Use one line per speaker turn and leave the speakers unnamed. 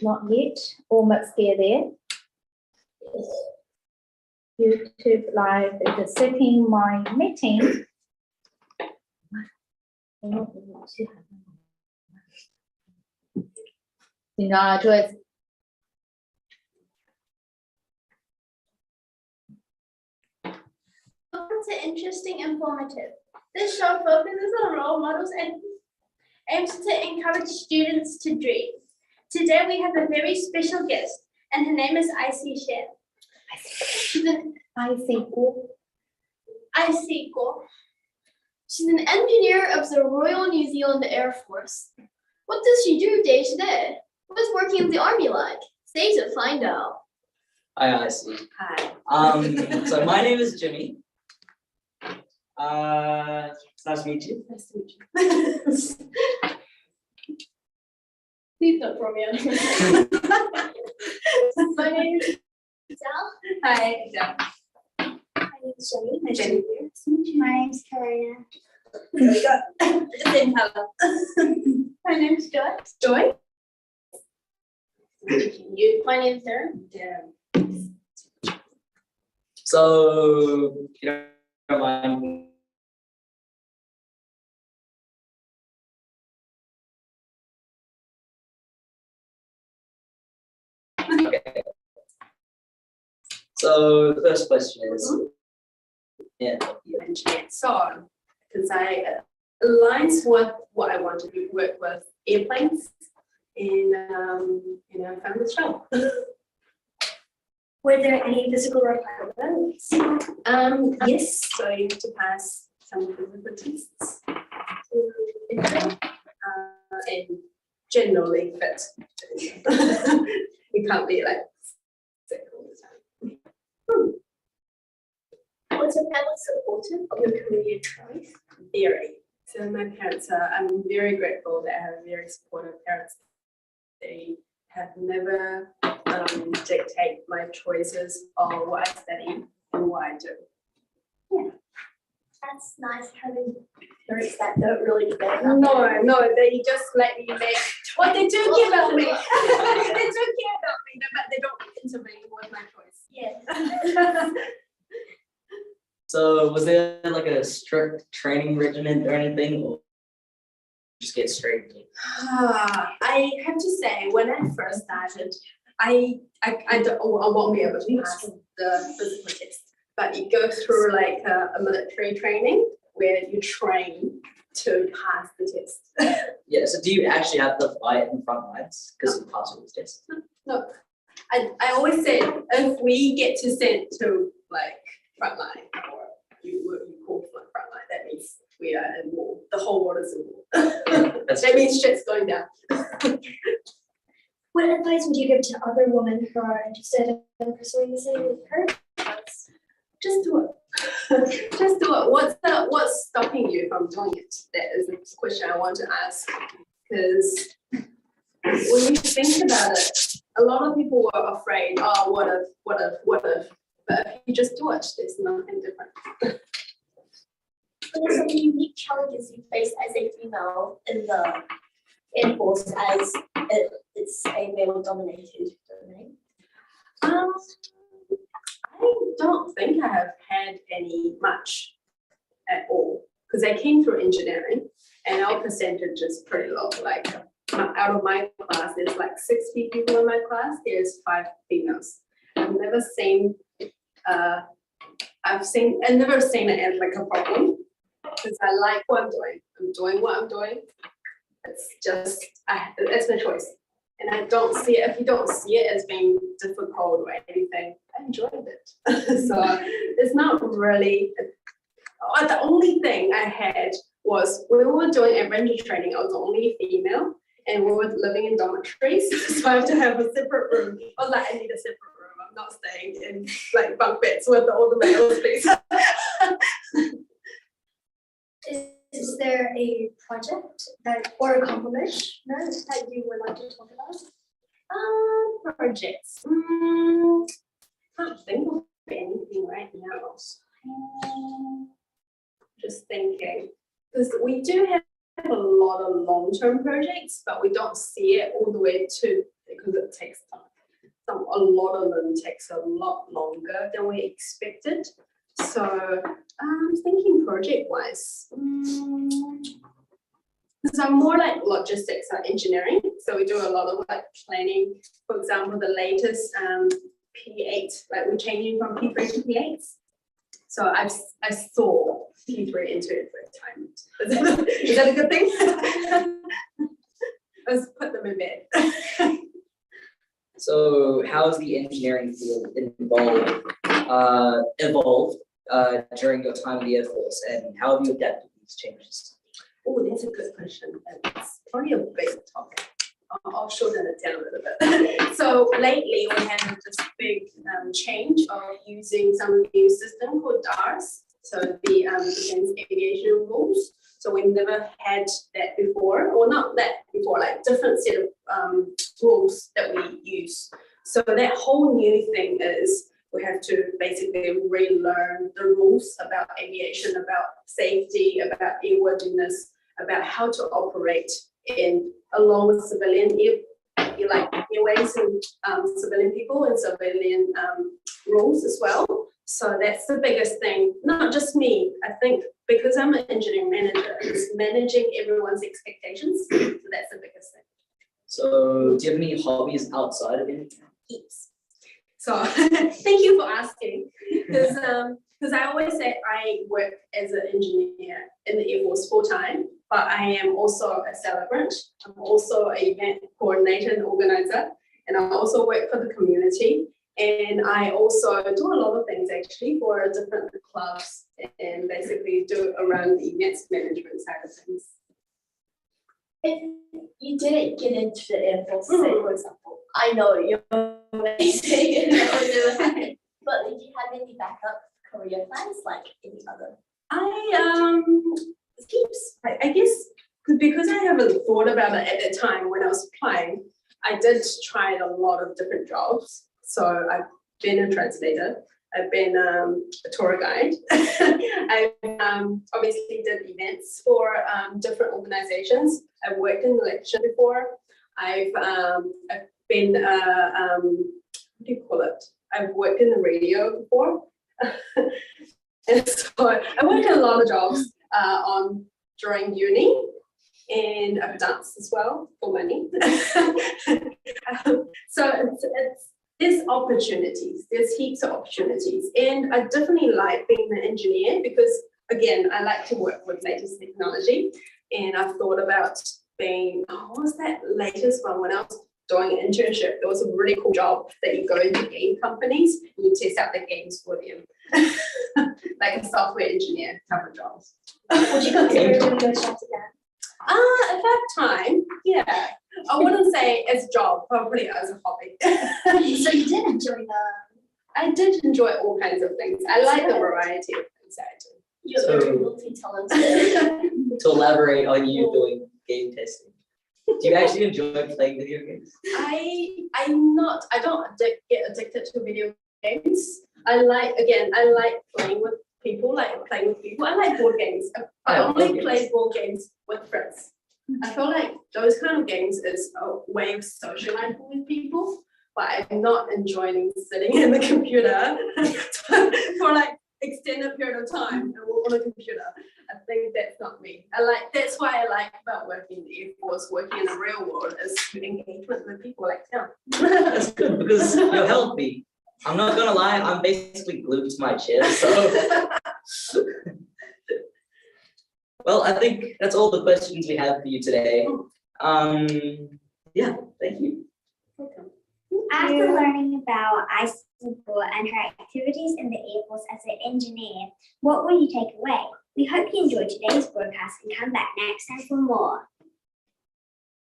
Not yet. Almost there. Yes. YouTube live is setting my meeting.
Welcome to Interesting Informative. This show focuses on role models and aims to encourage students to dream. Today we have a very special guest, and her name is Icy Shen. She's an engineer of the Royal New Zealand Air Force. What does she do day to day? What is working in the Army like? Stay to find out.
Hi, Icy.
Hi.
So my name is Jimmy. It's nice to meet you.
Nice to meet you. Please don't throw me out. My name is Del. Hi, Del. My name is Jenny. Nice to meet you. My name is Karina. There we go. The same color. My name is Joy. Joy. My name is Darren. Darren.
So, you don't mind. Okay. So the first question is, yeah.
So, because I aligns with what I want to do, work with airplanes, and I found this job.
Were there any physical requirements?
Yes, so you have to pass some of the tests to enter, and generally fit. You can't be like sick all the time.
Was your family supportive of your career choice?
Very. So my parents I'm very grateful that I have very supportive parents. They have never dictate my choices or what I study and what I do.
Yeah. That's nice having parents that don't really depend on
No, they just let me make what they do care about me. They do care about me, but they don't intervene with my choice.
Yeah.
So was there like a strict training regimen or anything, or just get straight into it?
I have to say, when I first started, I won't be able to pass the physical test, but you go through like a military training where you train to pass the test.
Yeah, so do you actually have to fight in front lines because you pass all these tests?
No, I always say if we get to send to like front line or you call front line, that means we are in war. The whole world is in war. That means shit's going down.
What advice would you give to other women who are interested in pursuing the same career?
Just do it. Just do it. What's stopping you from doing it? That is the question I want to ask. Because when you think about it, a lot of people are afraid, oh, what if? But if you just do it, there's nothing different.
What are some unique challenges you face as a female in the Air Force as it's a male-dominated domain?
I don't think I have had any much at all because I came through engineering and our percentage is pretty low. Like out of my class, there's like 60 people in my class. There's 5 females. I've never seen it as like a problem because I like what I'm doing. I'm doing what I'm doing. It's just it's my choice. And I don't see it, if you don't see it as being difficult or anything, I enjoyed it. So it's not really, the only thing I had was when we were doing adventure training, I was the only female and we were living in dormitories. So I have to have a separate room. I was like, I need a separate room. I'm not staying in like bunk beds with all the males, please.
Is there a project or a accomplishment that you would like to talk about?
Projects. Can't think of anything right now. Just thinking, because we do have a lot of long-term projects, but we don't see it all the way to because it takes time. A lot of them takes a lot longer than we expected. So I'm thinking project-wise, because I'm more like logistics or engineering. So we do a lot of like planning. For example, the latest P8, like we're changing from P3 to P8. So I saw P3 into retirement. Is that a good thing? Let's put them in bed.
So how has the engineering field evolved during your time in the Air Force, and how have you adapted to these changes?
Oh, that's a good question. It's probably a big topic. I'll shorten it down a little bit. So lately we had this big change of using some new system called DARS, so the Defense Aviation Rules. So we never had that before, or not that before, like different set of rules that we use. So that whole new thing is we have to basically relearn the rules about aviation, about safety, about airworthiness, about how to operate along with civilian airways and civilian people and civilian rules as well. So that's the biggest thing. Not just me. I think because I'm an engineering manager, it's managing everyone's expectations. So that's the biggest thing.
So do you have any hobbies outside of engineering?
Heaps. So thank you for asking. Because I always say I work as an engineer in the Air Force full-time, but I am also a celebrant. I'm also an event coordinator and organizer, and I also work for the community. And I also do a lot of things actually for different clubs and basically do around the events management side of things.
If you didn't get into the Air Force, say for example, I know you're amazing, but did you have any backup career plans like any other?
I guess because I haven't thought about it at the time when I was applying, I did try a lot of different jobs. So I've been a translator, I've been a tour guide, I obviously did events for different organizations. I've worked in election before. I've been, what do you call it? I've worked in the radio before. And so I worked in a lot of jobs during uni, and I've danced as well for money. So there's opportunities, there's heaps of opportunities. And I definitely like being an engineer because, again, I like to work with latest technology. And I've thought about being, what was that latest one? When I was doing an internship, there was a really cool job that you go into game companies and you test out the games for them. Like a software engineer type of jobs.
Would you consider doing those jobs again?
At that time, yeah. I wouldn't say as a job, probably as a hobby.
So you did enjoy them?
I did enjoy all kinds of things. I like the variety of things I do.
You're very multi-talented.
To elaborate on you doing game testing, do you actually enjoy playing video games?
I don't get addicted to video games. I like playing with people, I like board games. I only play board games with friends. I feel like those kind of games is a way of socializing with people, but I'm not enjoying sitting in the computer for like extended period of time and on a computer. I think that's not me. That's why I like about working in the Air Force, working in the real world, is engagement with people like them.
That's good because you're healthy. I'm not gonna lie, I'm basically glued to my chair, so. Well, I think that's all the questions we have for you today. Yeah, thank you.
After learning about Iceland and her activities in the Air Force as an engineer, what will you take away? We hope you enjoyed today's broadcast and come back next time for more.